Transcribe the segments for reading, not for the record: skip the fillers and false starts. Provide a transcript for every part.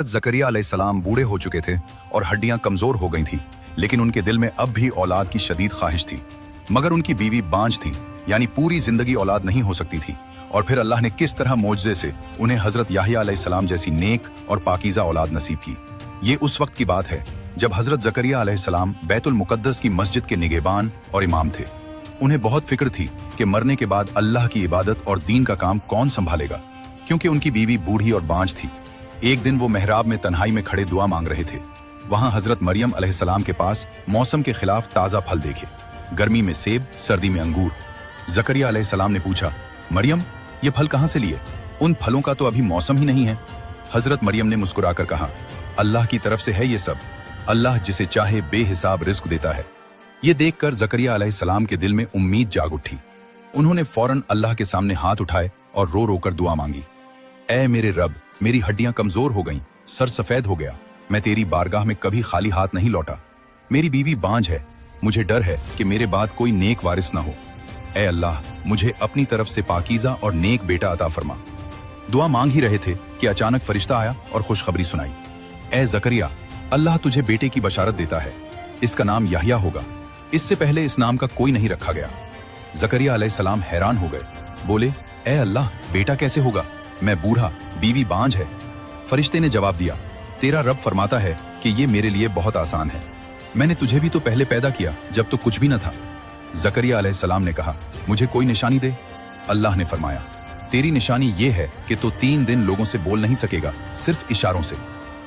ज़करिया अलैहिस्सलाम बूढ़े हो चुके थे और हड्डियां कमजोर हो गई थी, लेकिन उनके दिल में अब भी औलाद की शदीद ख्वाहिश थी। मगर उनकी बीवी बांझ थी, यानी पूरी जिंदगी औलाद नहीं हो सकती थी। और फिर अल्लाह ने किस तरह मोजज़े से उन्हें हजरत याहिया अलैहिस्सलाम जैसी नेक और पाकीज़ा औलाद नसीब की। ये उस वक्त की बात है जब हजरत ज़करिया अलैहिस्सलाम बैतुल मुक़द्दस की मस्जिद के निगहबान और इमाम थे। उन्हें बहुत फिक्र थी कि मरने के बाद अल्लाह की इबादत और दीन का काम कौन संभालेगा, क्योंकि उनकी बीवी बूढ़ी और बांझ थी। एक दिन वो मेहराब में तन्हाई में खड़े दुआ मांग रहे थे। वहां हजरत मरियम अलैहिस्सलाम के पास मौसम के खिलाफ ताज़ा फल देखे, गर्मी में सेब, सर्दी में अंगूर। ज़करिया अलैहिस्सलाम ने पूछा, मरियम, ये फल कहाँ से लिए? उन फलों का तो अभी मौसम ही नहीं है। हजरत मरियम ने मुस्कुराकर कहा, अल्लाह की तरफ से है ये सब। अल्लाह जिसे चाहे बेहिसाब रिस्क देता है। ये देखकर ज़करिया अलैहिस्सलाम के दिल में उम्मीद जाग उठी। उन्होंने फौरन अल्लाह के सामने हाथ उठाए और रो रो कर दुआ मांगी, ऐ मेरे रब, मेरी हड्डियां कमजोर हो गईं, सर सफेद हो गया, मैं तेरी बारगाह में कभी खाली हाथ नहीं लौटा। मेरी बीवी बांझ है, मुझे डर है कि मेरे बाद कोई नेक वारिस ना हो। ऐ अल्लाह, मुझे अपनी तरफ से पाकीज़ा और नेक बेटा अता फरमा। दुआ मांग ही रहे थे कि अचानक फरिश्ता आया और खुशखबरी सुनाई, ऐ ज़करिया, अल्लाह तुझे बेटे की बशारत देता है, इसका नाम याहिया होगा। इससे पहले इस नाम का कोई नहीं रखा गया। ज़करिया अलैहिस्सलाम हैरान हो गए, बोले, ऐ अल्लाह, बेटा कैसे होगा? मैं बूढ़ा, बीवी बांझ है। फरिश्ते ने जवाब दिया, तेरा रब फरमाता है कि ये मेरे लिए बहुत आसान है। मैंने तुझे भी तो पहले पैदा किया जब तो कुछ भी न था। ज़करिया अलैहिस्सलाम ने कहा, मुझे कोई निशानी दे। अल्लाह ने फरमाया, तेरी निशानी ये है कि तो 3 दिन लोगों से बोल नहीं सकेगा, सिर्फ इशारों से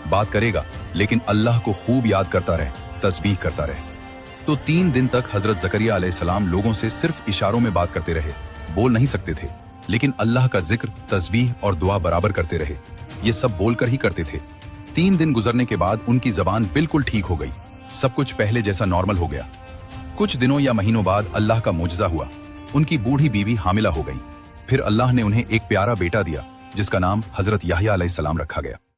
बात करेगा, लेकिन अल्लाह को खूब याद करता रहे, तस्बीह करता रहे। तो 3 दिन तक हजरत ज़करिया अलैहिस्सलाम लोगों से सिर्फ इशारों में बात करते रहे, बोल नहीं सकते थे, लेकिन अल्लाह का जिक्र, तस्बीह और दुआ बराबर करते रहे। ये सब बोलकर ही करते थे। 3 दिन गुजरने के बाद उनकी जबान बिल्कुल ठीक हो गई, सब कुछ पहले जैसा नॉर्मल हो गया। कुछ दिनों या महीनों बाद अल्लाह का मुजज़ा हुआ, उनकी बूढ़ी बीवी हामिला हो गई। फिर अल्लाह ने उन्हें एक प्यारा बेटा दिया, जिसका नाम हजरत याहिया अलैहिस्सलाम रखा गया।